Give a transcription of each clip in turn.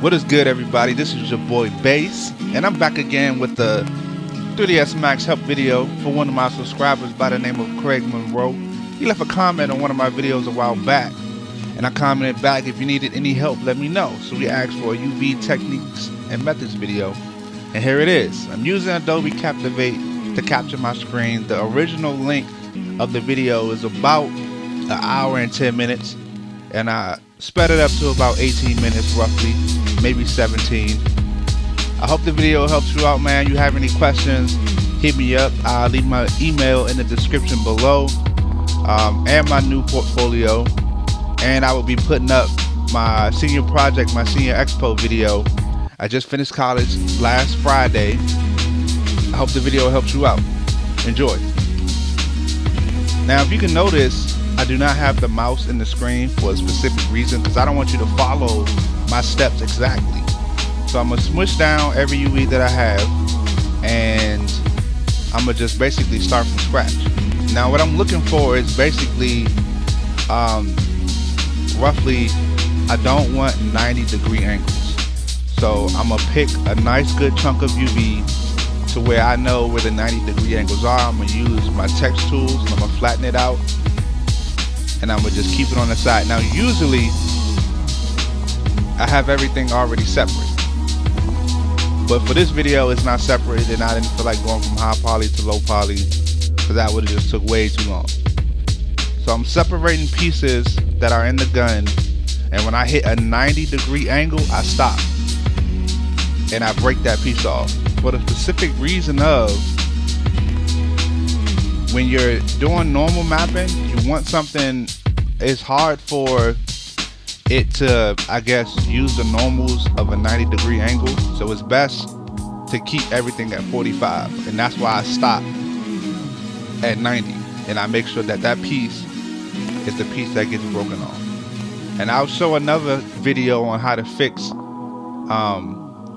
What is good, everybody? This is your boy Bass, and I'm back again with the 3ds Max help video for one of my subscribers by the name of Craig Monroe. He left a comment on one of my videos a while back, and I commented back, if you needed any help, let me know. So we asked for a UV techniques and methods video, and here it is. I'm using Adobe Captivate to capture my screen. The original length of the video is about an hour and 10 minutes, and I sped it up to about 18 minutes roughly, maybe 17. I hope the video helps you out, man. You have any questions, hit me up. I'll leave my email in the description below, and my new portfolio. And I will be putting up my senior project, my senior expo video. I just finished college last Friday. I hope the video helps you out. Enjoy. Now, if you can notice, I do not have the mouse in the screen for a specific reason, because I don't want you to follow my steps exactly. So I'm gonna smush down every UV that I have, and I'm gonna just basically start from scratch. Now, what I'm looking for is basically roughly, I don't want 90-degree angles. So I'm gonna pick a nice good chunk of UV to where I know where the 90-degree angles are. I'm gonna use my text tools, and I'm gonna flatten it out, and I'm gonna just keep it on the side. Now, usually I have everything already separate, but for this video it's not separated, and I didn't feel like going from high poly to low poly, because that would have just took way too long. So I'm separating pieces that are in the gun, and when I hit a 90-degree angle, I stop and I break that piece off, for the specific reason of, when you're doing normal mapping, you want something, it's hard for it to, I guess, use the normals of a 90-degree angle. So it's best to keep everything at 45, and that's why I stop at 90, and I make sure that that piece is the piece that gets broken off. And I'll show another video on how to fix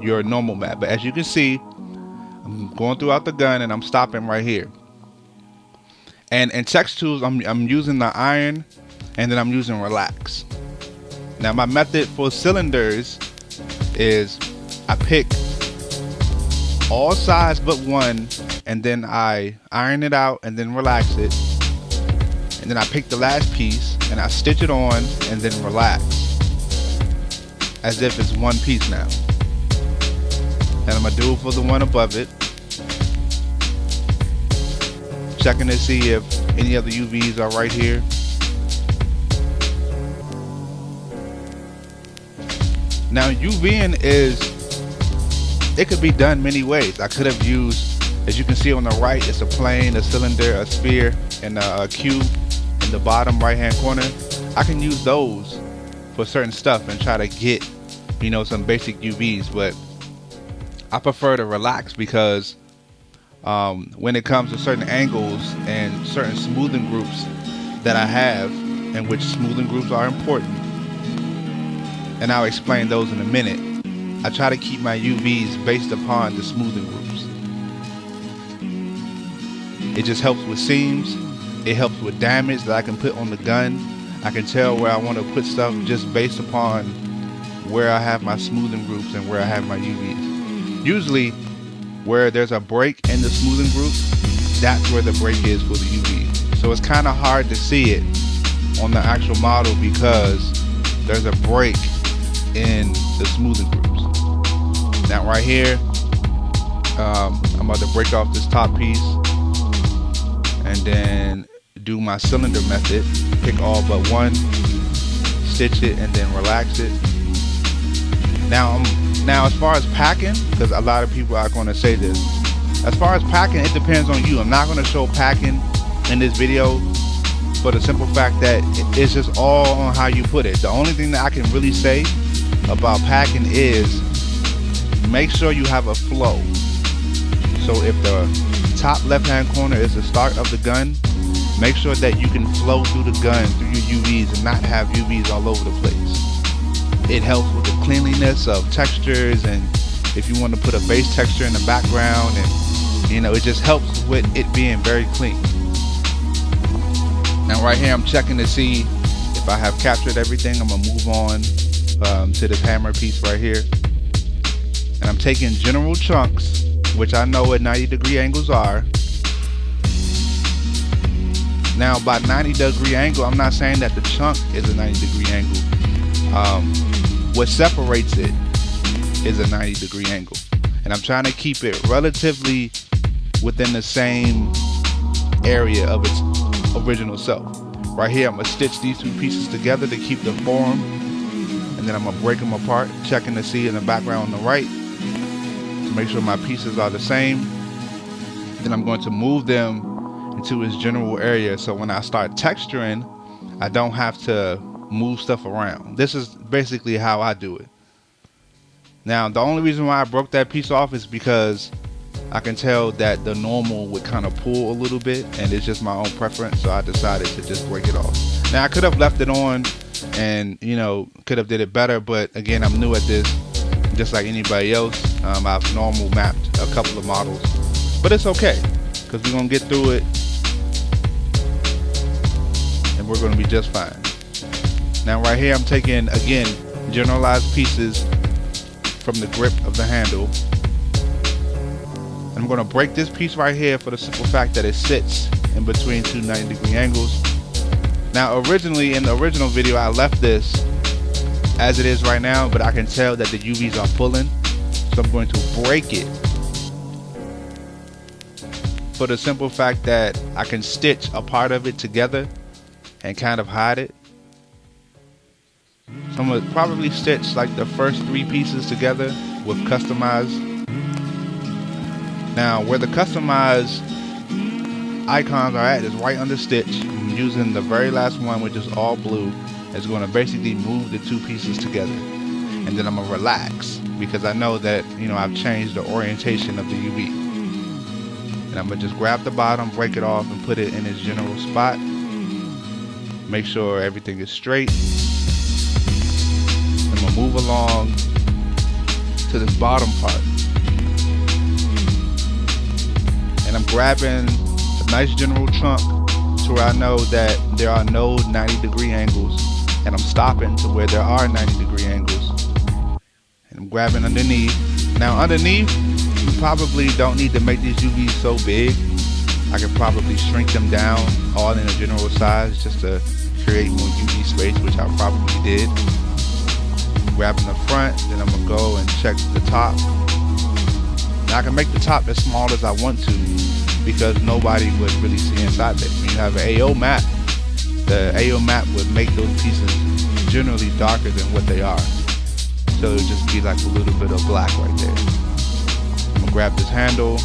your normal map. But as you can see, I'm going throughout the gun, and I'm stopping right here. And in text tools, I'm using the iron, and then I'm using relax. Now, my method for cylinders is I pick all sides but one, and then I iron it out and then relax it. And then I pick the last piece and I stitch it on and then relax, as if it's one piece now. And I'm gonna do it for the one above it, checking to see if any of the UVs are right here. Now, UVing it could be done many ways. I could have used, as you can see on the right, it's a plane, a cylinder, a sphere, and a cube in the bottom right hand corner. I can use those for certain stuff and try to get, you know, some basic UVs, but I prefer to relax, because when it comes to certain angles and certain smoothing groups that I have, in which smoothing groups are important, and I'll explain those in a minute, I try to keep my UVs based upon the smoothing groups. It just helps with seams. It helps with damage that I can put on the gun. I can tell where I want to put stuff just based upon where I have my smoothing groups and where I have my UVs. Usually, where there's a break in the smoothing group, that's where the break is for the UV. So it's kind of hard to see it on the actual model, because there's a break in the smoothing groups. Now, right here, I'm about to break off this top piece and then do my cylinder method. Pick all but one, stitch it, and then relax it. Now, as far as packing, because a lot of people are going to say this, as far as packing, it depends on you. I'm not going to show packing in this video, for the simple fact that it's just all on how you put it. The only thing that I can really say about packing is make sure you have a flow. So if the top left hand corner is the start of the gun, make sure that you can flow through the gun through your UVs and not have UVs all over the place. It helps with the cleanliness of textures, and if you want to put a base texture in the background, and you know, it just helps with it being very clean. Now right here I'm checking to see if I have captured everything. I'm gonna move on to this hammer piece right here. And I'm taking general chunks, which I know what 90-degree angles are. Now by 90-degree angle, I'm not saying that the chunk is a 90-degree angle. What separates it is a 90-degree angle. And I'm trying to keep it relatively within the same area of its original self. Right here, I'm gonna stitch these two pieces together to keep the form, and then I'm gonna break them apart, checking to see in the background on the right to make sure my pieces are the same. Then I'm going to move them into its general area, so when I start texturing, I don't have to move stuff around. This is basically how I do it. Now, the only reason why I broke that piece off is because I can tell that the normal would kind of pull a little bit, and it's just my own preference, so I decided to just break it off. Now, I could have left it on and, you know, could have did it better, but again, I'm new at this, just like anybody else. I've normal mapped a couple of models, but it's okay, because we're going to get through it, and we're going to be just fine. Now, right here, I'm taking, again, generalized pieces from the grip of the handle. I'm going to break this piece right here for the simple fact that it sits in between two 90-degree angles. Now, originally, in the original video, I left this as it is right now, but I can tell that the UVs are pulling, so I'm going to break it for the simple fact that I can stitch a part of it together and kind of hide it. So I'm going to probably stitch like the first three pieces together with customized. Now, where the customized icons are at is right under stitch. I'm using the very last one, which is all blue. It's going to basically move the two pieces together. And then I'm going to relax, because I know that, you know, I've changed the orientation of the UV. And I'm going to just grab the bottom, break it off, and put it in its general spot. Make sure everything is straight. I'm going to move along to this bottom part. And I'm grabbing a nice general chunk to where I know that there are no 90-degree angles, and I'm stopping to where there are 90-degree angles. And I'm grabbing underneath. Now underneath, you probably don't need to make these UVs so big. I could probably shrink them down all in a general size just to create more UV space, which I probably did. Grabbing the front, then I'm gonna go and check the top. Now I can make the top as small as I want to, because nobody would really see inside there. When you have an AO map, the AO map would make those pieces generally darker than what they are. So it would just be like a little bit of black right there. I'm gonna grab this handle.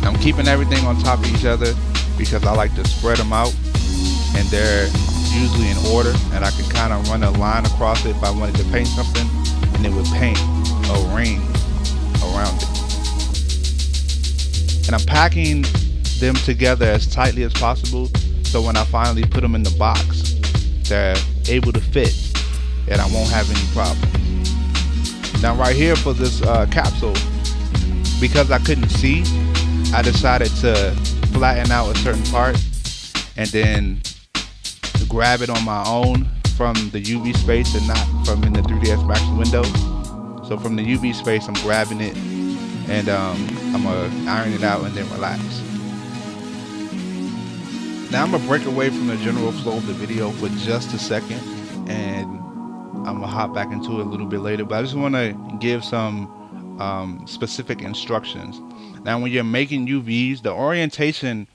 I'm keeping everything on top of each other because I like to spread them out, and they're usually in order, and I can kind of run a line across it if I wanted to paint something, and it would paint a ring around it. And I'm packing them together as tightly as possible, so when I finally put them in the box, they're able to fit and I won't have any problems. Now right here for this capsule, because I couldn't see, I decided to flatten out a certain part and then grab it on my own from the UV space and not from in the 3ds Max window. So from the UV space, I'm grabbing it, and I'm gonna iron it out and then relax. Now I'm gonna break away from the general flow of the video for just a second, and I'm gonna hop back into it a little bit later, but I just want to give some specific instructions. Now when you're making UVs, the orientation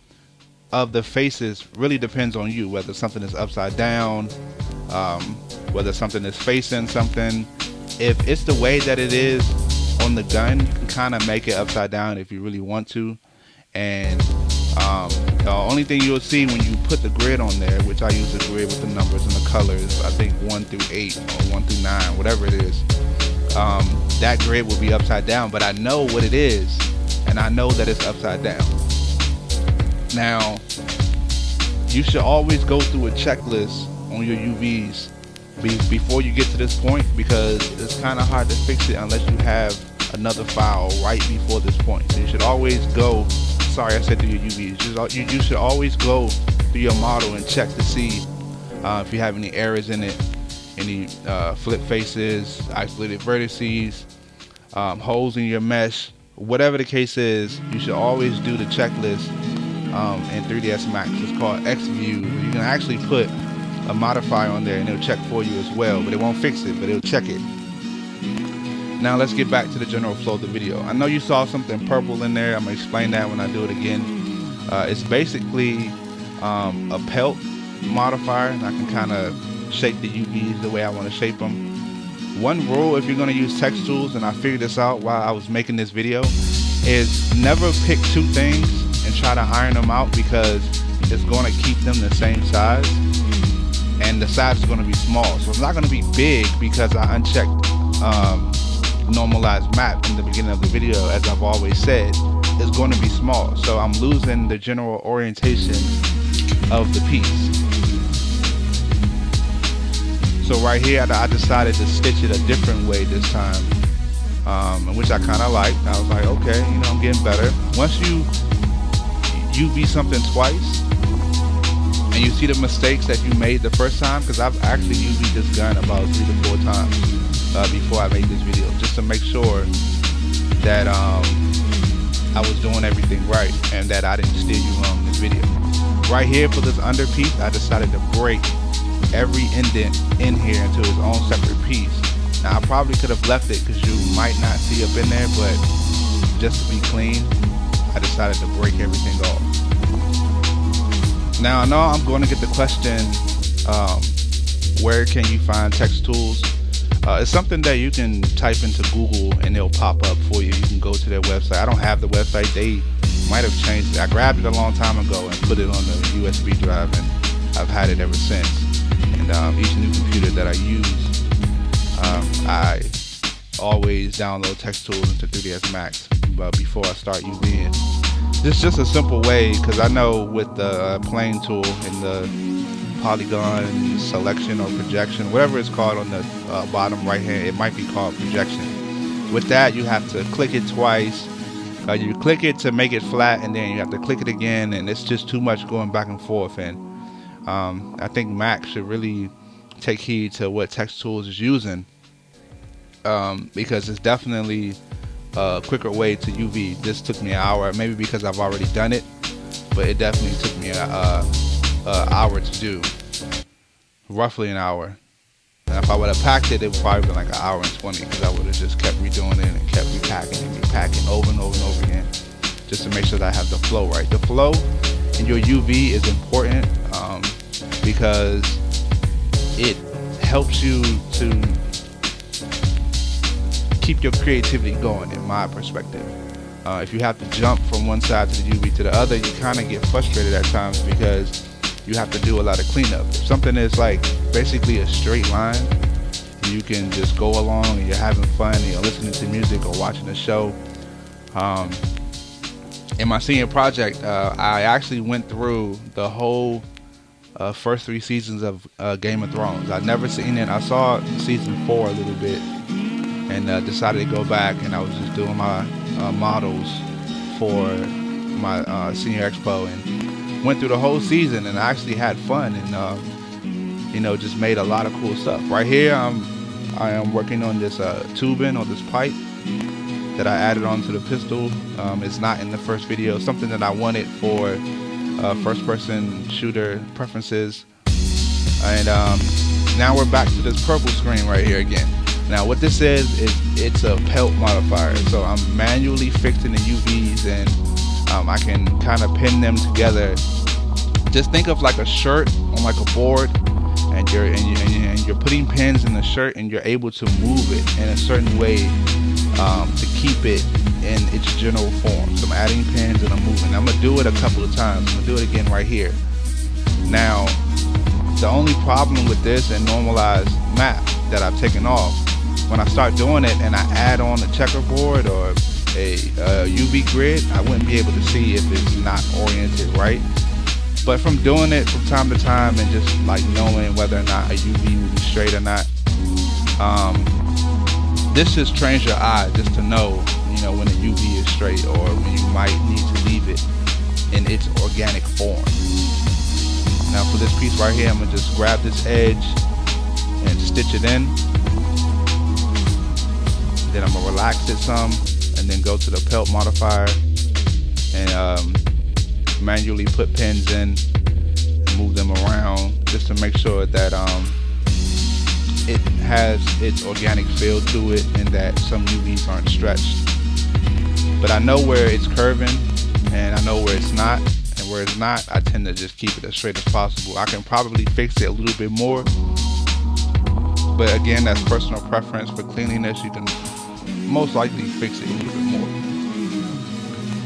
of the faces really depends on you, whether something is upside down, whether something is facing something. If it's the way that it is on the gun, you can kind of make it upside down if you really want to. And the only thing you'll see when you put the grid on there, which I use the grid with the numbers and the colors, I think 1 through 8 or 1 through 9, whatever it is, that grid will be upside down, but I know what it is and I know that it's upside down. Now, you should always go through a checklist on your UVs before you get to this point, because it's kind of hard to fix it unless you have another file right before this point. So you should always go, sorry I said through your UVs, you should always go through your model and check to see if you have any errors in it, any flip faces, isolated vertices, holes in your mesh. Whatever the case is, you should always do the checklist in 3ds Max. It's called Xview. You can actually put a modifier on there and it'll check for you as well, but it won't fix it, but it'll check it. Now let's get back to the general flow of the video. I know you saw something purple in there. I'm gonna explain that when I do it again. It's basically a pelt modifier, and I can kind of shape the UVs the way I want to shape them. One rule if you're going to use text tools, and I figured this out while I was making this video, is never pick two things and try to iron them out, because it's going to keep them the same size, and the size is going to be small. So it's not going to be big because I unchecked normalized map in the beginning of the video. As I've always said, it's going to be small, so I'm losing the general orientation of the piece. So right here I decided to stitch it a different way this time, which I kind of liked. I was like, okay, you know, I'm getting better. Once you UV something twice and you see the mistakes that you made the first time, because I've actually UV'd this gun about 3 to 4 times before I made this video, just to make sure that I was doing everything right and that I didn't steer you wrong in this video. Right here for this under piece, I decided to break every indent in here into its own separate piece. Now I probably could have left it because you might not see up in there, but just to be clean, I decided to break everything off. Now I know I'm going to get the question, where can you find text tools? It's something that you can type into Google and it'll pop up for you. You can go to their website. I don't have the website. They might have changed it. I grabbed it a long time ago and put it on the USB drive, and I've had it ever since. And each new computer that I use, I always download text tools into 3ds Max before I start UVing. This is just a simple way, because I know with the plane tool and the polygon selection or projection, whatever it's called on the bottom right hand, it might be called projection. With that, you have to click it twice. You click it to make it flat, and then you have to click it again, and it's just too much going back and forth. And I think Mac should really take heed to what text tools is using, because it's definitely a quicker way to UV. This took me an hour, maybe because I've already done it, but it definitely took me an hour to do, roughly an hour. And if I would have packed it, it would probably been like an hour and 20, because I would have just kept redoing it and kept repacking and repacking over and over and over again, just to make sure that I have the flow right. The flow in your UV is important, because it helps you to keep your creativity going, in my perspective. If you have to jump from one side to the UV to the other, you kind of get frustrated at times, because you have to do a lot of cleanup. If something is like basically a straight line, you can just go along and you're having fun and you're listening to music or watching a show. In my senior project, I actually went through the whole first 3 seasons of Game of Thrones. I'd never seen it. I saw season 4 a little bit, and decided to go back, and I was just doing my models for my senior expo, and went through the whole season, and I actually had fun, and you know, just made a lot of cool stuff. Right here, I am working on this tubing or this pipe that I added onto the pistol. It's not in the first video. Something that I wanted for first-person shooter preferences. And now we're back to this purple screen right here again. Now what this is it's a pelt modifier. So I'm manually fixing the UVs, and I can kind of pin them together. Just think of like a shirt on like a board, and you're putting pins in the shirt, and you're able to move it in a certain way to keep it in its general form. So I'm adding pins and I'm moving. I'm gonna do it a couple of times. I'm gonna do it again right here. Now, the only problem with this and normalized map that I've taken off, when I start doing it and I add on a checkerboard or a UV grid, I wouldn't be able to see if it's not oriented right. But from doing it from time to time and just like knowing whether or not a UV will be straight or not, this just trains your eye just to know, you know, when a UV is straight or when you might need to leave it in its organic form. Now for this piece right here, I'm gonna just grab this edge and stitch it in. Then I'm gonna relax it some, and then go to the pelt modifier and manually put pins in and move them around just to make sure that it has its organic feel to it and that some UVs aren't stretched. But I know where it's curving and I know where it's not, and where it's not, I tend to just keep it as straight as possible. I can probably fix it a little bit more, but again, that's personal preference. For cleanliness, you can most likely fix it a little bit more.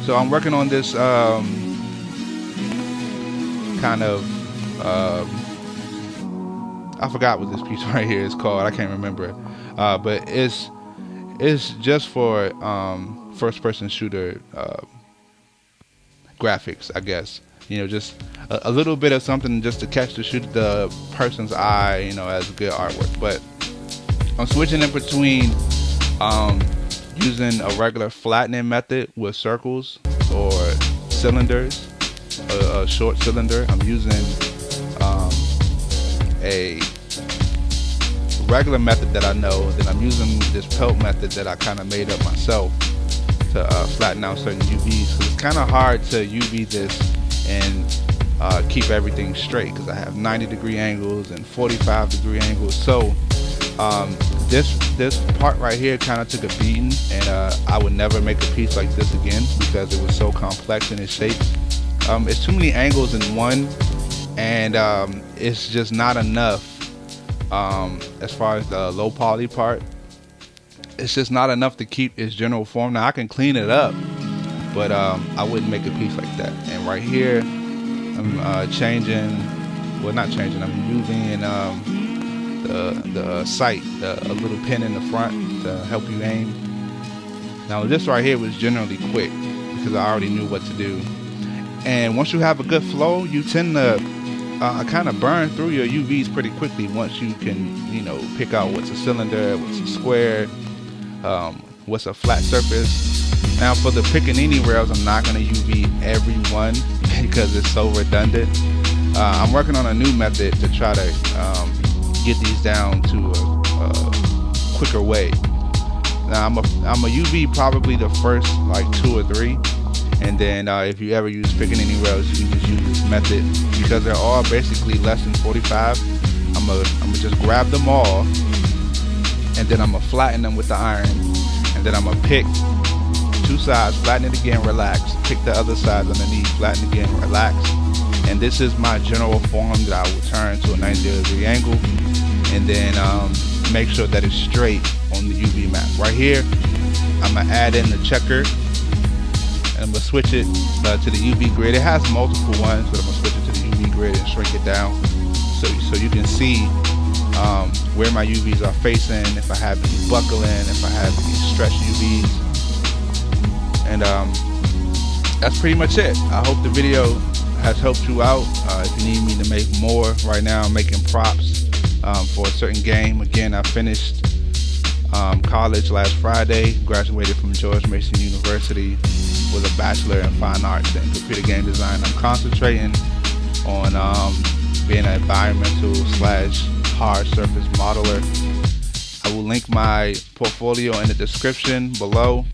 So I'm working on this kind of I forgot what this piece right here is called. I can't remember, but it's just for first-person shooter graphics, I guess. You know, just a little bit of something just to catch the person's eye, you know, as good artwork. But I'm switching in between using a regular flattening method with circles or cylinders, a short cylinder. I'm using a regular method that I know. Then I'm using this pelt method that I kind of made up myself to flatten out certain UVs. So it's kind of hard to UV this and keep everything straight, because I have 90-degree angles and 45-degree angles. So this part right here kind of took a beating, and I would never make a piece like this again because it was so complex in its shapes. It's too many angles in one, and it's just not enough as far as the low poly part. It's just not enough to keep its general form. Now I can clean it up, but I wouldn't make a piece like that. And right here, I'm changing, well, not changing, I'm using the sight, a little pin in the front to help you aim. Now this right here was generally quick because I already knew what to do. And once you have a good flow, you tend to kind of burn through your UVs pretty quickly once you can, you know, pick out what's a cylinder, what's a square, what's a flat surface. Now for the Pickaninny rails, I'm not going to UV every one because it's so redundant. I'm working on a new method to try to get these down to a quicker way. Now I'm a UV probably the first like 2 or 3, and then if you ever use Pickaninny rails, you can just use this method because they're all basically less than 45. I'm gonna just grab them all, and then I'm gonna flatten them with the iron, and then I'm gonna pick 2 sides, flatten it again, relax, pick the other sides underneath, flatten again, relax. And this is my general form that I will turn to a 90-degree angle, and then make sure that it's straight on the UV map. Right here, I'm gonna add in the checker, and I'm gonna switch it to the UV grid. It has multiple ones, but I'm gonna switch it to the UV grid and shrink it down, so you can see where my UVs are facing, if I have any buckling, if I have any stretch UVs, and that's pretty much it. I hope the video has helped you out. If you need me to make more, right now I'm making props for a certain game. Again, I finished college last Friday, graduated from George Mason University with a Bachelor in Fine Arts and Computer Game Design. I'm concentrating on being an environmental / hard surface modeler. I will link my portfolio in the description below,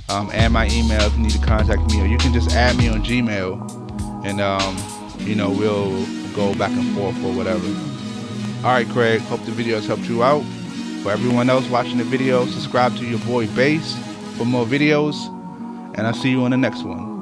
and my email if you need to contact me, or you can just add me on Gmail, and you know, we'll go back and forth or whatever. Alright, Craig, hope the video has helped you out. For everyone else watching the video, subscribe to your boy Bass for more videos, and I'll see you on the next one.